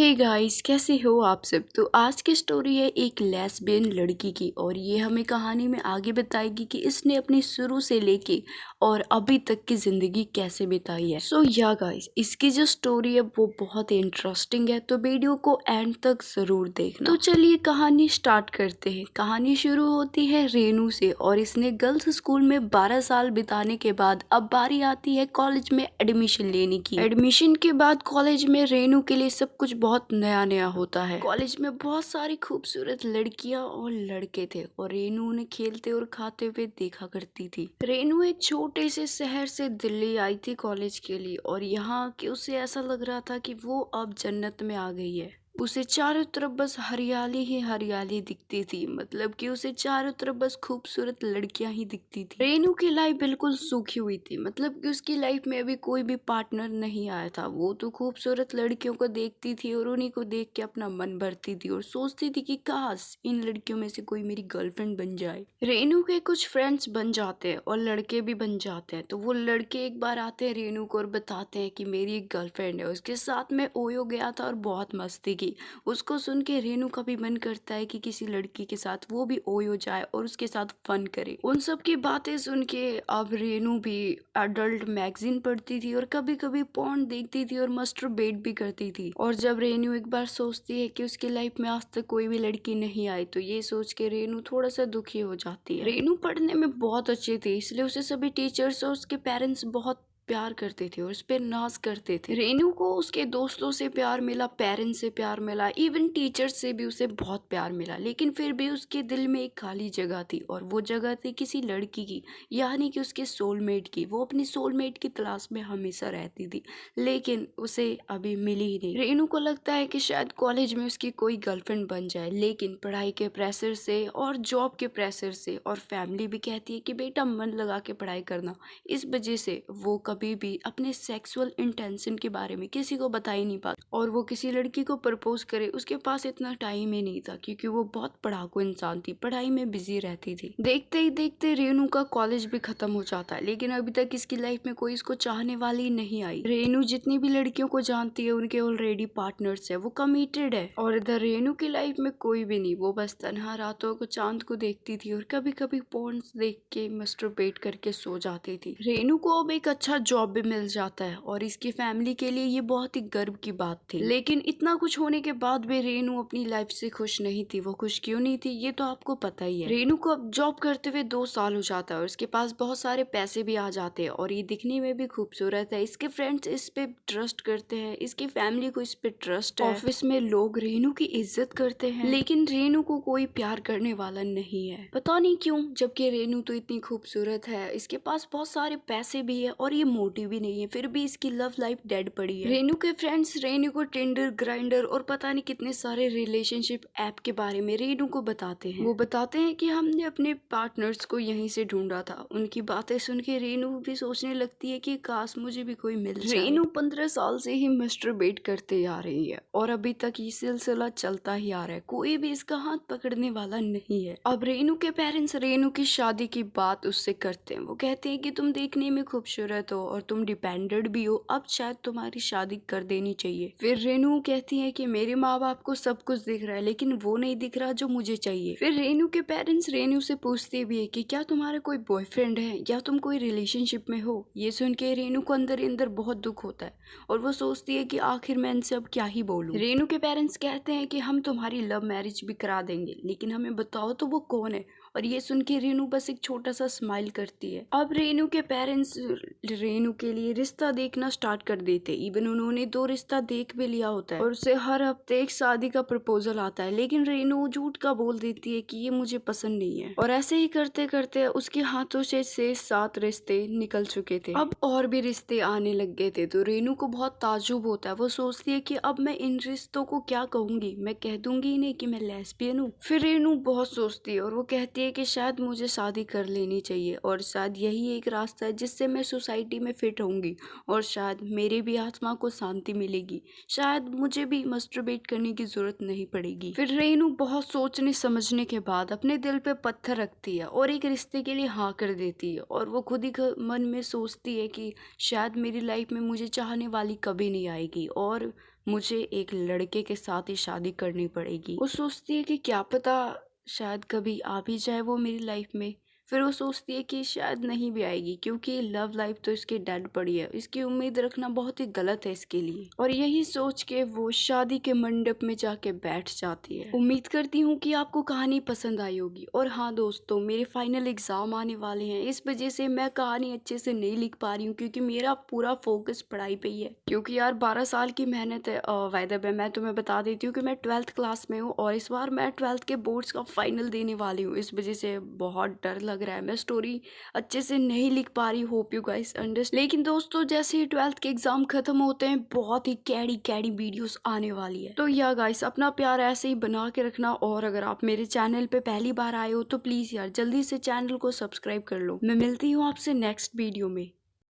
Hey guys, कैसे हो आप सब। तो आज की स्टोरी है एक लेस्बियन लड़की की और ये हमें कहानी में आगे बताएगी कि इसने अपनी शुरू से लेके और अभी तक की ज़िंदगी कैसे बिताई है। सो या गाइस, इसकी जो स्टोरी है वो बहुत ही इंटरेस्टिंग है, तो वीडियो को एंड तक ज़रूर देखना। तो चलिए कहानी स्टार्ट करते हैं। कहानी शुरू होती है रेनू से और इसने गर्ल्स स्कूल में 12 साल बिताने के बाद अब बारी आती है कॉलेज में एडमिशन लेने की। एडमिशन के बाद कॉलेज में रेनू के लिए सब कुछ बहुत नया नया होता है। कॉलेज में बहुत सारी खूबसूरत लड़कियां और लड़के थे और रेनू उन्हें खेलते और खाते हुए देखा करती थी। रेनू एक छोटे से शहर से दिल्ली आई थी कॉलेज के लिए और यहाँ कि उसे ऐसा लग रहा था कि वो अब जन्नत में आ गई है। उसे चारों तरफ बस हरियाली ही हरियाली दिखती थी, मतलब कि उसे चारों तरफ बस खूबसूरत लड़कियां ही दिखती थी। रेनू की लाइफ बिल्कुल सूखी हुई थी, मतलब कि उसकी लाइफ में अभी कोई भी पार्टनर नहीं आया था। वो तो खूबसूरत लड़कियों को देखती थी और उन्हीं को देख के अपना मन भरती थी और सोचती थी कि काश इन लड़कियों में से कोई मेरी गर्लफ्रेंड बन जाए। रेनू के कुछ फ्रेंड्स बन जाते हैं और लड़के भी बन जाते हैं, तो वो लड़के एक बार आते हैं रेनू को और बताते हैं कि मेरी एक गर्लफ्रेंड है, उसके साथ में ओयो गया था और बहुत मस्ती की। उसको सुन के रेनू का भी मन करता है कि किसी लड़की के साथ वो भी ओयो जाए और उसके साथ फन करे। उन सब की बातें सुन के अब रेनू भी अडल्ट मैगजीन पढ़ती थी और कभी कभी पॉर्न देखती थी और मस्टरबेट भी करती थी। और जब रेनू एक बार सोचती है कि उसकी लाइफ में आज तक कोई भी लड़की नहीं आई, तो ये सोच के रेनू थोड़ा सा दुखी हो जाती है। रेनू पढ़ने में बहुत अच्छी थी, इसलिए उसे सभी टीचर्स और उसके पेरेंट्स बहुत प्यार करते थे और उस पर नाज करते थे। रेनू को उसके दोस्तों से प्यार मिला, पेरेंट्स से प्यार मिला, इवन टीचर्स से भी उसे बहुत प्यार मिला, लेकिन फिर भी उसके दिल में एक खाली जगह थी और वो जगह थी किसी लड़की की, यानी कि उसके सोलमेट की। वो अपनी सोलमेट की तलाश में हमेशा रहती थी, लेकिन उसे अभी मिली ही नहीं। रेनू को लगता है कि शायद कॉलेज में उसकी कोई गर्लफ्रेंड बन जाए, लेकिन पढ़ाई के प्रेशर से और जॉब के प्रेशर से और फैमिली भी कहती है कि बेटा मन लगा के पढ़ाई करना, इस वजह से वो कभी भी अपने सेक्सुअल इंटेंशन के बारे में किसी को बता ही नहीं पाता। और वो किसी लड़की को प्रपोज करे, उसके पास इतना टाइम ही नहीं था क्योंकि वो बहुत पढ़ाकू इंसान थी, पढ़ाई में बिजी रहती थी। देखते ही देखते रेनू का कॉलेज भी खत्म हो जाता है, लेकिन अभी तक इसकी लाइफ में कोई इसको चाहने वाली नहीं आई। रेनू जितनी भी लड़कियों को जानती है उनके ऑलरेडी पार्टनर्स है, वो कमिटेड है। और इधर रेनू की लाइफ में कोई भी नहीं, वो बस तन्हा रातों को चांद को देखती थी और कभी कभी पोर्न्स देख के मस्टरबेट करके सो जाती थी। रेनू को अब एक अच्छा जॉब भी मिल जाता है और इसकी फैमिली के लिए ये बहुत ही गर्व की बात थी। लेकिन इतना कुछ होने के बाद भी रेनू अपनी लाइफ से खुश नहीं थी। वो खुश क्यों नहीं थी ये तो आपको पता ही है। रेनू को अब जॉब करते हुए 2 साल हो जाता है और इसके पास बहुत सारे पैसे भी आ जाते हैं और ये दिखने में भी खूबसूरत है। इसके फ्रेंड्स इस पे ट्रस्ट करते हैं, इसकी फैमिली को इस पे ट्रस्ट है, ऑफिस में लोग रेनू की इज्जत करते हैं, लेकिन रेनू को कोई प्यार करने वाला नहीं है। पता नहीं क्यों, जबकि रेनू तो इतनी खूबसूरत है, इसके पास बहुत सारे पैसे भी है और ये मोटी भी नहीं है, फिर भी इसकी लव लाइफ डेड पड़ी है। रेनू के फ्रेंड्स रेनू को टिंडर, ग्राइंडर और पता नहीं कितने सारे रिलेशनशिप ऐप के बारे में रेनू को बताते हैं। वो बताते हैं कि हमने अपने पार्टनर्स को यहीं से ढूंढा था। उनकी बातें सुन के रेनू भी सोचने लगती है कि काश मुझे भी कोई मिल जाए। रेनू 15 साल से ही मस्टरबेट करते आ रही है और अभी तक ये सिलसिला चलता ही आ रहा है, कोई भी इसका हाथ पकड़ने वाला नहीं है। अब रेनू के पेरेंट्स रेनू की शादी की बात उससे करते हैं। वो कहते हैं कि तुम देखने में खूबसूरत हो और तुम डिपेंडेंट भी हो, अब शायद तुम्हारी शादी कर देनी चाहिए। फिर रेनू कहती है कि मेरे माँ बाप को सब कुछ दिख रहा है, लेकिन वो नहीं दिख रहा जो मुझे चाहिए। फिर रेनू के पेरेंट्स रेनू से पूछते भी है कि क्या तुम्हारा कोई बॉयफ्रेंड है या तुम कोई रिलेशनशिप में हो। ये सुन के रेनू को अंदर अंदर बहुत दुख होता है और वो सोचती है कि आखिर मैं इनसे अब क्या ही बोलूं। रेनू के पेरेंट्स कहते हैं कि हम तुम्हारी लव मैरिज भी करा देंगे, लेकिन हमें बताओ तो वो कौन है। और ये सुन के रेनू बस एक छोटा सा स्माइल करती है। अब रेनू के पेरेंट्स रेनू के लिए रिश्ता देखना स्टार्ट कर देते। इवन उन्होंने 2 रिश्ता देख भी लिया होता है और उसे हर हफ्ते एक शादी का प्रपोजल आता है, लेकिन रेनू झूठ का बोल देती है कि ये मुझे पसंद नहीं है। और ऐसे ही करते करते उसके हाथों से 6-7 रिश्ते निकल चुके थे। अब और भी रिश्ते आने लग गए थे, तो रेनू को बहुत ताज्जुब होता है। वो सोचती है कि अब मैं इन रिश्तों को क्या कहूंगी, मैं कह दूंगी नहीं कि मैं लेस्बियन हूँ। फिर रेनू बहुत सोचती है और वो कहती है कि शायद मुझे शादी कर लेनी चाहिए और शायद यही एक रास्ता है जिससे मैं सोसाइटी में फिट होंगी और शायद मेरी भी आत्मा को शांति मिलेगी, शायद मुझे भी मस्टरबेट करने की जरूरत नहीं पड़ेगी। फिर रेनू बहुत सोचने समझने के बाद अपने दिल पे पत्थर रखती है और एक रिश्ते के लिए हाँ कर देती है। और वो खुद ही मन में सोचती है कि शायद मेरी लाइफ में मुझे चाहने वाली कभी नहीं आएगी और मुझे एक लड़के के साथ ही शादी करनी पड़ेगी। वो सोचती है कि क्या पता शायद कभी आ भी जाए वो मेरी लाइफ में। फिर वो सोचती है कि शायद नहीं भी आएगी, क्योंकि लव लाइफ तो इसकी डेड पड़ी है। इसकी उम्मीद रखना बहुत ही गलत है इसके लिए। और यही सोच के वो शादी के मंडप में जाके बैठ जाती है। उम्मीद करती हूँ कि आपको कहानी पसंद आई होगी। और हाँ दोस्तों, मेरे फाइनल एग्जाम आने वाले हैं, इस वजह से मैं कहानी अच्छे से नहीं लिख पा रही हूँ, क्योंकि मेरा पूरा फोकस पढ़ाई पे ही है। क्योंकि यार 12 साल की मेहनत है। बाय द वे मैं तुम्हें बता देती हूँ कि मैं 12th क्लास में हूँ और इस बार मैं 12th के बोर्ड्स का फाइनल देने वाली हूँ। इस वजह से बहुत डर लग रहा है, मैं स्टोरी अच्छे से नहीं लिख पा रही। Hope you guys understand. लेकिन दोस्तों, जैसे ही 12th के एग्जाम खत्म होते हैं, बहुत ही कैडी कैडी वीडियोस आने वाली है। तो या गाइस, अपना प्यार ऐसे ही बना के रखना। और अगर आप मेरे चैनल पे पहली बार आए हो तो प्लीज यार जल्दी से चैनल को सब्सक्राइब कर लो। मैं मिलती हूँ आपसे नेक्स्ट वीडियो में।